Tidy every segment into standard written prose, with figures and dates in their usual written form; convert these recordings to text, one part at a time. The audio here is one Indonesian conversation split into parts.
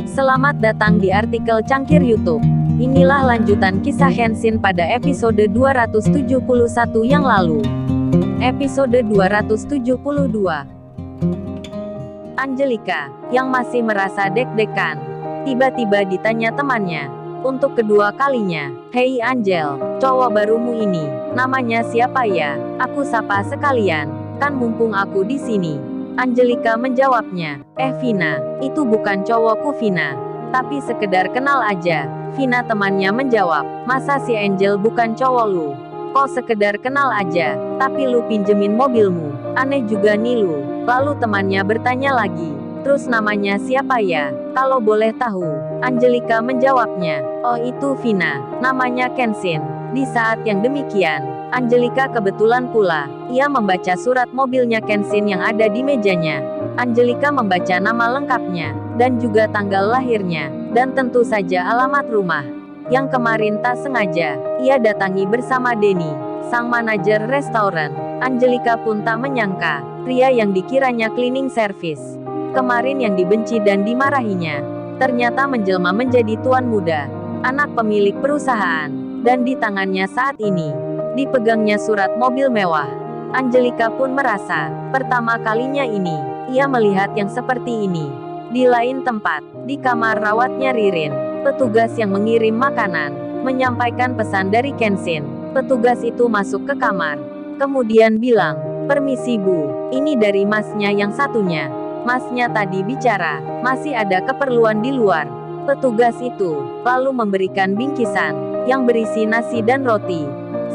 Selamat datang di artikel Cangkir YouTube. Inilah lanjutan kisah Kenshin pada episode 271 yang lalu. Episode 272. Angelika, yang masih merasa deg-degan, tiba-tiba ditanya temannya. Untuk kedua kalinya, "Hei Angel, cowok barumu ini, namanya siapa ya? Aku sapa sekalian, kan mumpung aku di sini." Angelika menjawabnya, Vina, itu bukan cowokku Vina. Tapi sekedar kenal aja." Vina temannya menjawab, "Masa si Angel bukan cowok lu? Kok sekedar kenal aja, tapi lu pinjemin mobilmu? Aneh juga nih lu." Lalu temannya bertanya lagi, "Terus namanya siapa ya, kalau boleh tahu?" Angelika menjawabnya, "Oh itu Vina, namanya Kenshin." Di saat yang demikian, Angelika kebetulan pula, ia membaca surat mobilnya Kenshin yang ada di mejanya. Angelika membaca nama lengkapnya, dan juga tanggal lahirnya, dan tentu saja alamat rumah. Yang kemarin tak sengaja, ia datangi bersama Denny, sang manajer restoran. Angelika pun tak menyangka, pria yang dikiranya cleaning service kemarin yang dibenci dan dimarahinya, ternyata menjelma menjadi tuan muda, anak pemilik perusahaan, dan di tangannya saat ini, dipegangnya surat mobil mewah. Angelika pun merasa, pertama kalinya ini, ia melihat yang seperti ini. Di lain tempat, di kamar rawatnya Ririn, petugas yang mengirim makanan, menyampaikan pesan dari Kenshin. Petugas itu masuk ke kamar, kemudian bilang, "Permisi Bu, ini dari masnya yang satunya. Masnya tadi bicara, masih ada keperluan di luar." Petugas itu lalu memberikan bingkisan yang berisi nasi dan roti,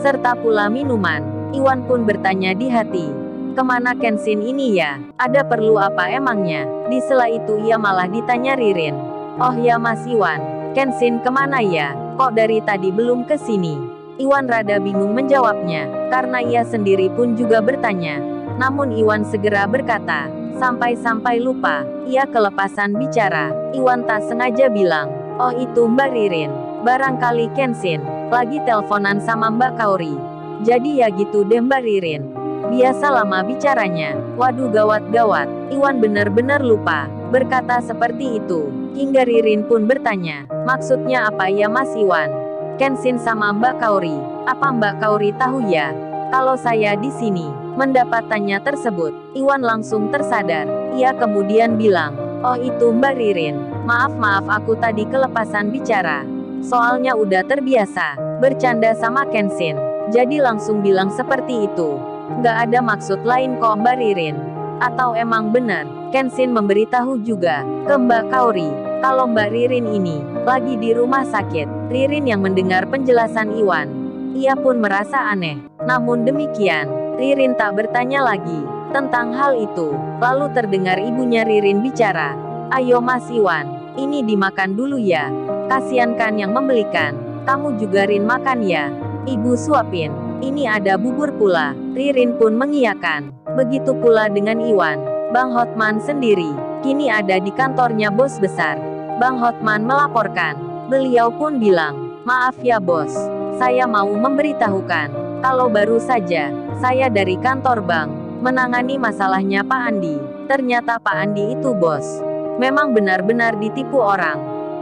serta pula minuman. Iwan pun bertanya di hati, kemana Kenshin ini ya? Ada perlu apa emangnya? Di sela itu ia malah ditanya Ririn, "Oh ya Mas Iwan, Kenshin kemana ya? Kok dari tadi belum ke sini?" Iwan rada bingung menjawabnya, karena ia sendiri pun juga bertanya. Namun Iwan segera berkata, sampai-sampai lupa, ia kelepasan bicara. Iwan tak sengaja bilang, "Oh itu Mbak Ririn, barangkali Kenshin lagi teleponan sama Mbak Kaori. Jadi ya gitu deh Mbak Ririn. Biasa lama bicaranya." Waduh gawat-gawat, Iwan benar-benar lupa berkata seperti itu. Hingga Ririn pun bertanya, "Maksudnya apa ya Mas Iwan? Kenshin sama Mbak Kaori, apa Mbak Kaori tahu ya kalau saya di sini?" Mendapat tanya tersebut, Iwan langsung tersadar. Ia kemudian bilang, "Oh itu Mbak Ririn, maaf aku tadi kelepasan bicara. Soalnya udah terbiasa bercanda sama Kenshin, jadi langsung bilang seperti itu. Nggak ada maksud lain kok Mbak Ririn. Atau emang benar, Kenshin memberitahu juga ke Mbak Kaori kalau Mbak Ririn ini lagi di rumah sakit?" Ririn yang mendengar penjelasan Iwan, ia pun merasa aneh. Namun demikian, Ririn tak bertanya lagi tentang hal itu. Lalu terdengar ibunya Ririn bicara, "Ayo Mas Iwan, ini dimakan dulu ya. Kasian kan yang membelikan. Kamu juga Rin makan ya. Ibu suapin. Ini ada bubur pula." Ririn pun mengiyakan. Begitu pula dengan Iwan. Bang Hotman sendiri kini ada di kantornya bos besar. Bang Hotman melaporkan. Beliau pun bilang, "Maaf ya bos, saya mau memberitahukan kalau baru saja saya dari kantor bank menangani masalahnya Pak Andi. Ternyata Pak Andi itu bos memang benar-benar ditipu orang.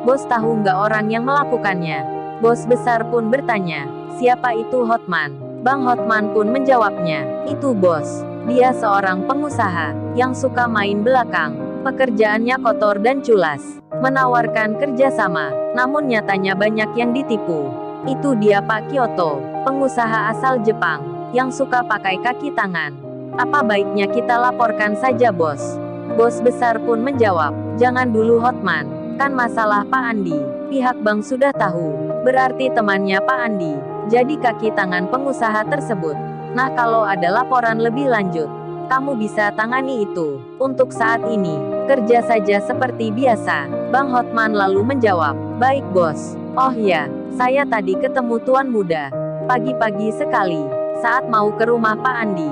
Bos tahu nggak orang yang melakukannya?" Bos besar pun bertanya, "Siapa itu Hotman?" Bang Hotman pun menjawabnya, "Itu bos. Dia seorang pengusaha yang suka main belakang. Pekerjaannya kotor dan culas. Menawarkan kerjasama, namun nyatanya banyak yang ditipu. Itu dia Pak Kyoto, pengusaha asal Jepang, yang suka pakai kaki tangan. Apa baiknya kita laporkan saja bos?" Bos besar pun menjawab, "Jangan dulu Hotman, kan masalah Pak Andi, pihak bank sudah tahu. Berarti temannya Pak Andi jadi kaki tangan pengusaha tersebut. Nah kalau ada laporan lebih lanjut, kamu bisa tangani itu. Untuk saat ini, kerja saja seperti biasa." Bang Hotman lalu menjawab, "Baik bos. Oh ya, saya tadi ketemu tuan muda pagi-pagi sekali saat mau ke rumah Pak Andi.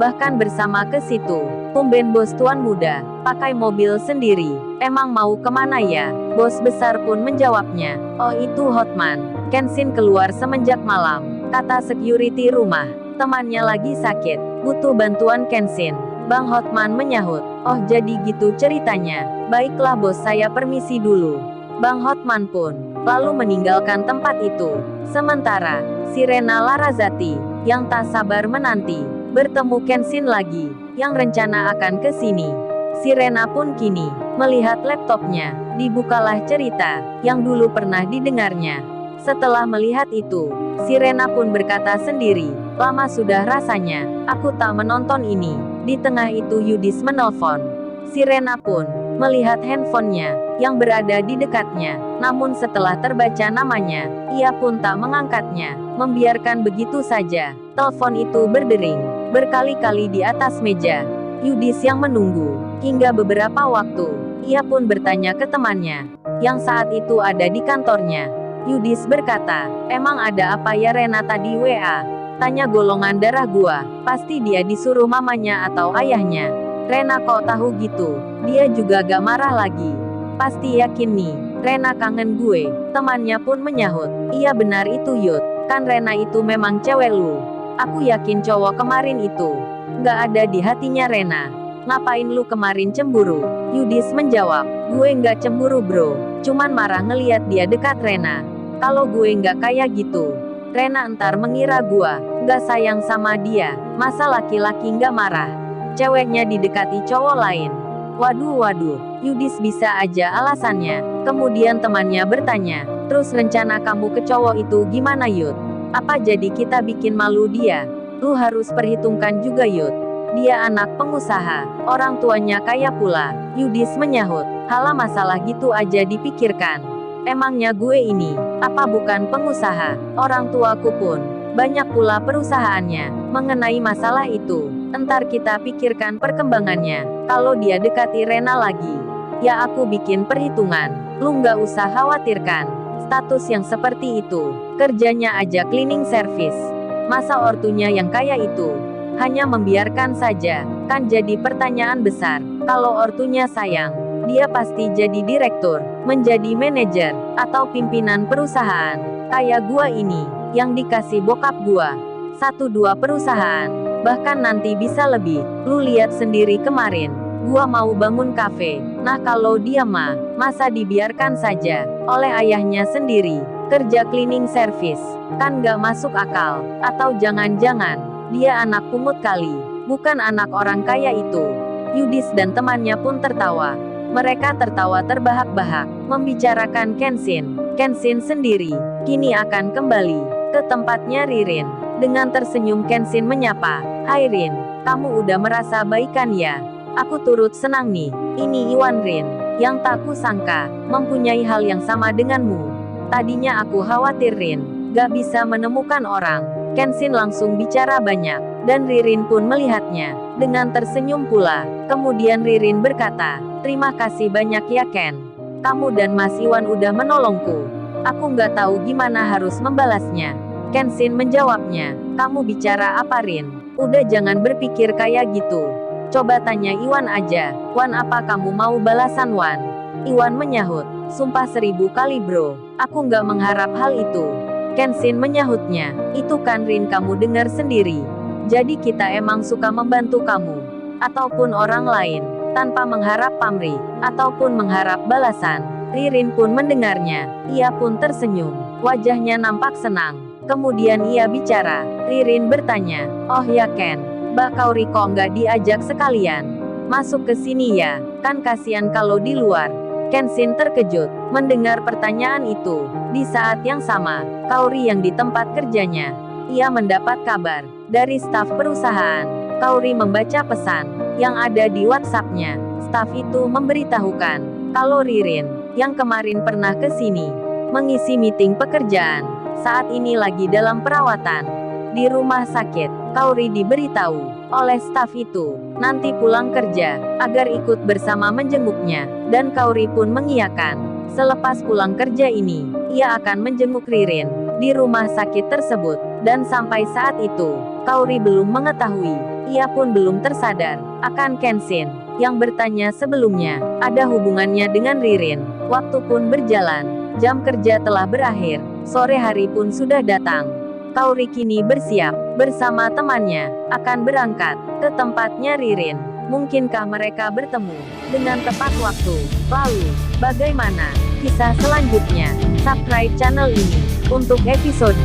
Bahkan bersama ke situ. Tumben bos tuan muda pakai mobil sendiri. Emang mau kemana ya?" Bos besar pun menjawabnya, "Oh itu Hotman, Kenshin keluar semenjak malam. Kata security rumah, temannya lagi sakit, butuh bantuan Kenshin. Bang Hotman menyahut. Oh jadi gitu ceritanya. Baiklah bos, saya permisi dulu. Bang Hotman pun lalu meninggalkan tempat itu. Sementara Sirena Larrazati yang tak sabar menanti bertemu Kenshin lagi yang rencana akan ke sini. Sirena pun kini melihat laptopnya. Dibukalah cerita yang dulu pernah didengarnya. Setelah melihat itu, Sirena pun berkata sendiri, lama sudah rasanya aku tak menonton ini. Di tengah itu Yudis menelpon. Sirena pun melihat handphonenya yang berada di dekatnya. Namun setelah terbaca namanya, ia pun tak mengangkatnya, membiarkan begitu saja. Telepon itu berdering berkali-kali di atas meja. Yudis yang menunggu hingga beberapa waktu. Ia pun bertanya ke temannya yang saat itu ada di kantornya. Yudis berkata, emang ada apa ya Rena tadi WA? Tanya golongan darah gua. Pasti dia disuruh mamanya atau ayahnya. Rena kok tahu gitu? Dia juga gak marah lagi. Pasti yakin nih, Rena kangen gue. Temannya pun menyahut, iya benar itu Yud. Kan Rena itu memang cewek lu. Aku yakin cowok kemarin itu gak ada di hatinya Rena. Ngapain lu kemarin cemburu? Yudis menjawab, gue nggak cemburu bro. Cuman marah ngeliat dia dekat Rena. Kalau gue nggak kayak gitu, Rena entar mengira gue nggak sayang sama dia. Masa laki-laki nggak marah? Ceweknya didekati cowok lain. Waduh, Yudis bisa aja alasannya. Kemudian temannya bertanya, terus rencana kamu ke cowok itu gimana Yud? Apa jadi kita bikin malu dia? Lu harus perhitungkan juga Yud. Dia anak pengusaha, orang tuanya kaya pula. Yudis menyahut, halah masalah gitu aja dipikirkan. Emangnya gue ini, apa bukan pengusaha? Orang tuaku pun, banyak pula perusahaannya. Mengenai masalah itu, entar kita pikirkan perkembangannya. Kalau dia dekati Rena lagi, ya aku bikin perhitungan. Lu nggak usah khawatirkan. Status yang seperti itu, kerjanya aja cleaning service. Masa ortunya yang kaya itu hanya membiarkan saja? Kan jadi pertanyaan besar. Kalau ortunya sayang, dia pasti jadi direktur, menjadi manajer, atau pimpinan perusahaan. Kayak gua ini, yang dikasih bokap gua. 1-2 perusahaan, bahkan nanti bisa lebih. Lu lihat sendiri kemarin, gua mau bangun kafe. Nah kalau dia mah, masa dibiarkan saja oleh ayahnya sendiri, kerja cleaning service. Kan gak masuk akal. Atau jangan-jangan dia anak pungut kali, bukan anak orang kaya itu. Yudis dan temannya pun tertawa. Mereka tertawa terbahak-bahak, membicarakan Kenshin. Kenshin sendiri, kini akan kembali ke tempatnya Ririn. Dengan tersenyum Kenshin menyapa, hai Rin, kamu udah merasa baikan ya? Aku turut senang nih, ini Iwan Rin, yang tak kusangka, mempunyai hal yang sama denganmu. Tadinya aku khawatir Rin, gak bisa menemukan orang. Kenshin langsung bicara banyak, dan Ririn pun melihatnya, dengan tersenyum pula. Kemudian Ririn berkata, terima kasih banyak ya Ken. Kamu dan Mas Iwan udah menolongku. Aku nggak tahu gimana harus membalasnya. Kenshin menjawabnya, kamu bicara apa Rin? Udah jangan berpikir kayak gitu. Coba tanya Iwan aja. Wan, apa kamu mau balasan Wan? Iwan menyahut, sumpah 1000 kali bro, aku nggak mengharap hal itu. Kenshin menyahutnya, itu kan Rin kamu dengar sendiri. Jadi kita emang suka membantu kamu, ataupun orang lain, tanpa mengharap pamrih, ataupun mengharap balasan. Ririn pun mendengarnya, ia pun tersenyum, wajahnya nampak senang. Kemudian ia bicara, Ririn bertanya, oh ya Ken, Mbak Kauri kok nggak diajak sekalian masuk ke sini ya, kan kasihan kalau di luar. Kenshin terkejut mendengar pertanyaan itu. Di saat yang sama, Kauri yang di tempat kerjanya, ia mendapat kabar dari staf perusahaan. Kauri membaca pesan yang ada di WhatsApp-nya. Staf itu memberitahukan kalau Ririn yang kemarin pernah ke sini mengisi meeting pekerjaan, saat ini lagi dalam perawatan di rumah sakit. Kauri diberitahu oleh staf itu nanti pulang kerja agar ikut bersama menjenguknya, dan Kauri pun mengiyakan. Selepas pulang kerja ini, ia akan menjenguk Ririn di rumah sakit tersebut, dan sampai saat itu, Kauri belum mengetahui, ia pun belum tersadar akan Kenshin yang bertanya sebelumnya ada hubungannya dengan Ririn. Waktu pun berjalan, jam kerja telah berakhir, sore hari pun sudah datang. Kauri kini bersiap bersama temannya akan berangkat ke tempatnya Ririn. Mungkinkah mereka bertemu dengan tepat waktu? Lalu, bagaimana kisah selanjutnya? Subscribe channel ini untuk episode